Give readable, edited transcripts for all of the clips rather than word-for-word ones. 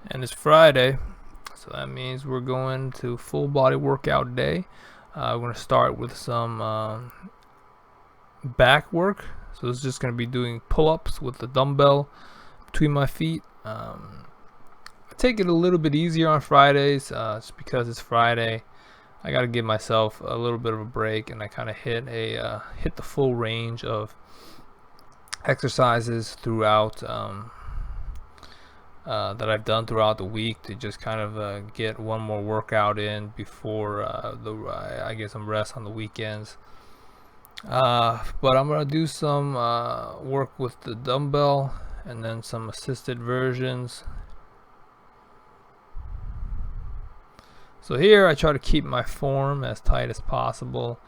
and it's Friday, so that means we're going to full body workout day. We're going to start with some back work. So it's just going to be doing pull-ups with the dumbbell between my feet. I take it a little bit easier on Fridays, just because it's Friday. I got to give myself a little bit of a break, and I kind of hit the full range of exercises throughout. That I've done throughout the week to just kind of get one more workout in before I get some rest on the weekends. But I'm gonna do some work with the dumbbell and then some assisted versions. So here I try to keep my form as tight as possible.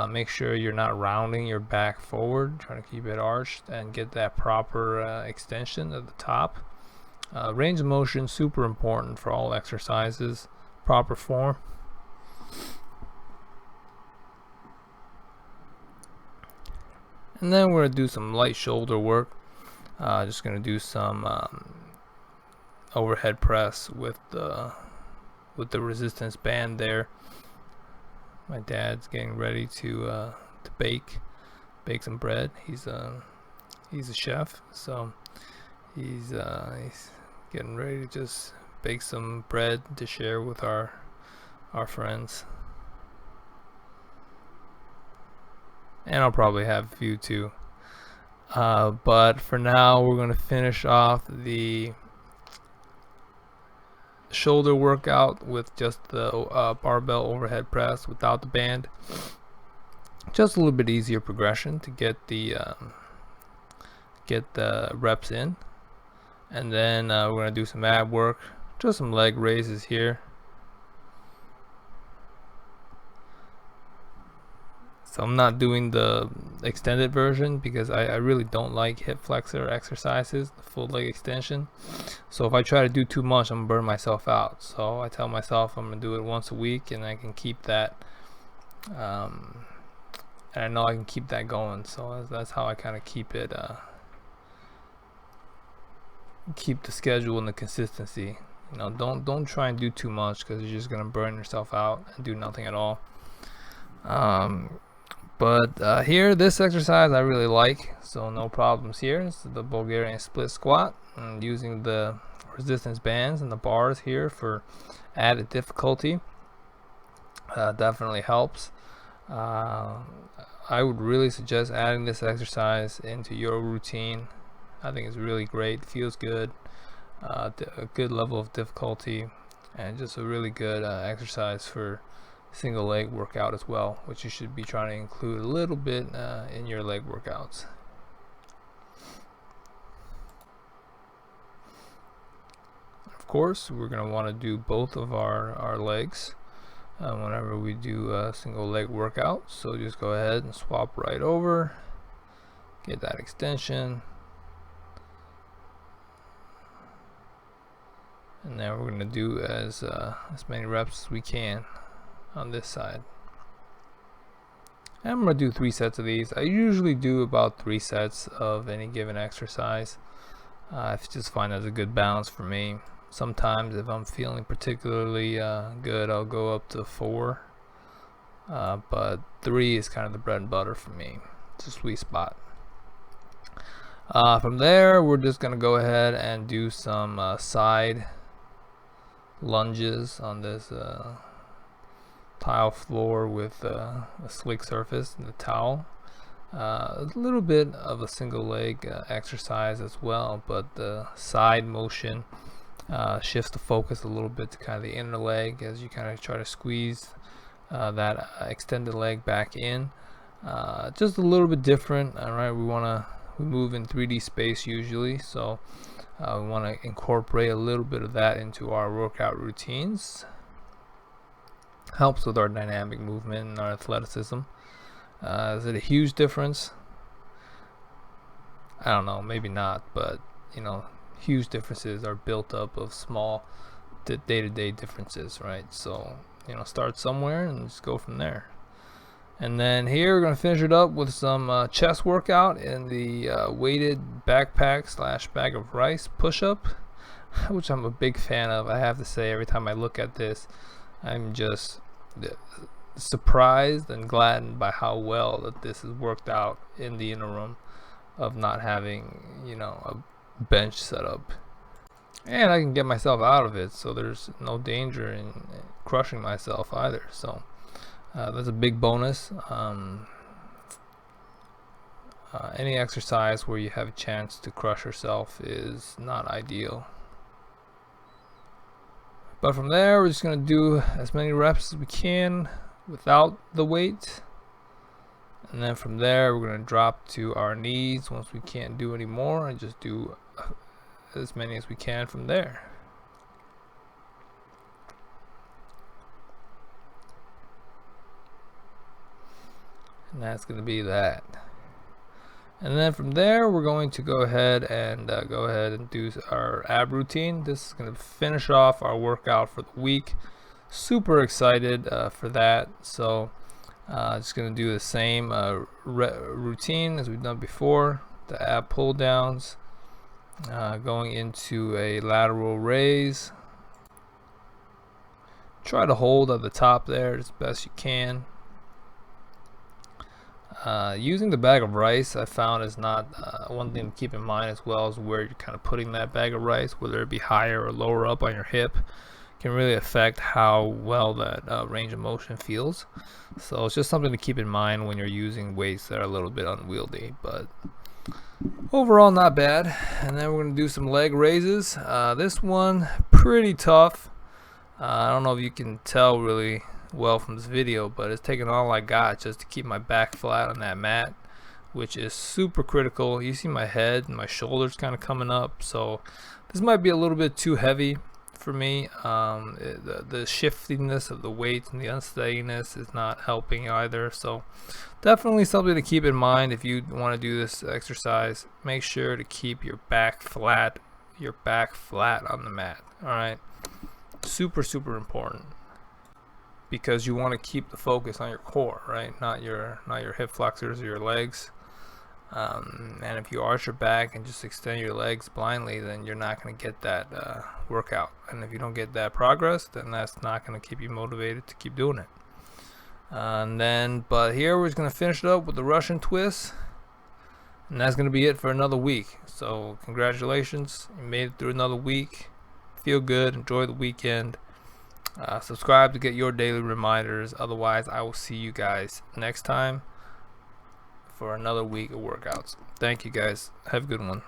Make sure you're not rounding your back forward, trying to keep it arched and get that proper extension at the top. Range of motion, super important for all exercises. Proper form. And then we're going to do some light shoulder work. Just going to do some overhead press with the resistance band there. My dad's getting ready to bake some bread. He's a chef, so he's getting ready to just bake some bread to share with our friends. And I'll probably have a few too. But for now, we're going to finish off the shoulder workout with just the barbell overhead press without the band. Just a little bit easier progression to get the reps in. And then we're going to do some ab work, just some leg raises here. So I'm not doing the extended version because I really don't like hip flexor exercises, the full leg extension. So if I try to do too much, I'm going to burn myself out. So I tell myself I'm going to do it once a week, and I can keep that. And I know I can keep that going. So that's how I kind of keep it. Keep the schedule and the consistency. Don't try and do too much because you're just gonna burn yourself out and do nothing at all. But here, this exercise I really like, so no problems here. It's the Bulgarian split squat, and using the resistance bands and the bars here for added difficulty. Definitely helps. I would really suggest adding this exercise into your routine. I think it's really great. Feels good. A good level of difficulty, and just a really good exercise for single leg workout as well, which you should be trying to include a little bit in your leg workouts. Of course, we're going to want to do both of our legs whenever we do a single leg workout. So just go ahead and swap right over, get that extension. And now we're going to do as many reps as we can on this side. And I'm going to do 3 sets of these. I usually do about 3 sets of any given exercise. I just find that's a good balance for me. Sometimes if I'm feeling particularly good, I'll go up to 4. But 3 is kind of the bread and butter for me. It's a sweet spot. From there, we're just going to go ahead and do some side lunges on this tile floor with a slick surface and the towel. A little bit of a single leg exercise as well, but the side motion shifts the focus a little bit to kind of the inner leg as you kind of try to squeeze that extended leg back in. Just a little bit different. All right, we move in 3D space usually, so we want to incorporate a little bit of that into our workout routines. Helps with our dynamic movement and our athleticism. Is it a huge difference? I don't know, maybe not, but huge differences are built up of small day-to-day differences, right? So start somewhere and just go from there. And then here we're going to finish it up with some chest workout in the weighted backpack / bag of rice push-up. which I'm a big fan of. I have to say, every time I look at this, I'm just surprised and gladdened by how well that this has worked out in the interim of not having, you know, a bench set up. And I can get myself out of it, so there's no danger in crushing myself either. So that's a big bonus. Any exercise where you have a chance to crush yourself is not ideal. But from there, we're just going to do as many reps as we can without the weight. And then from there, we're going to drop to our knees once we can't do any more, and just do as many as we can from there. And that's going to be that. And then from there, we're going to go ahead and do our ab routine. This is going to finish off our workout for the week. Super excited for that. So just going to do the same routine as we've done before. The ab pull downs, going into a lateral raise. Try to hold at the top there as best you can. Using the bag of rice, I found, is not one thing to keep in mind, as well as where you're kind of putting that bag of rice, whether it be higher or lower up on your hip, can really affect how well that range of motion feels. So it's just something to keep in mind when you're using weights that are a little bit unwieldy, but overall not bad. And then we're going to do some leg raises. This one pretty tough. I don't know if you can tell really well from this video, but it's taking all I got just to keep my back flat on that mat, which is super critical. You see my head and my shoulders kind of coming up, so this might be a little bit too heavy for me. The shiftiness of the weight and the unsteadiness is not helping either, so definitely something to keep in mind if you want to do this exercise. Make sure to keep your back flat on the mat. All right, super important, because you want to keep the focus on your core, right? Not your hip flexors or your legs. And if you arch your back and just extend your legs blindly, then you're not going to get that workout. And if you don't get that progress, then that's not going to keep you motivated to keep doing it. But here we're just going to finish it up with the Russian twist, and that's going to be it for another week. So congratulations, you made it through another week. Feel good, enjoy the weekend. Subscribe to get your daily reminders. Otherwise, I will see you guys next time for another week of workouts. Thank you guys. Have a good one.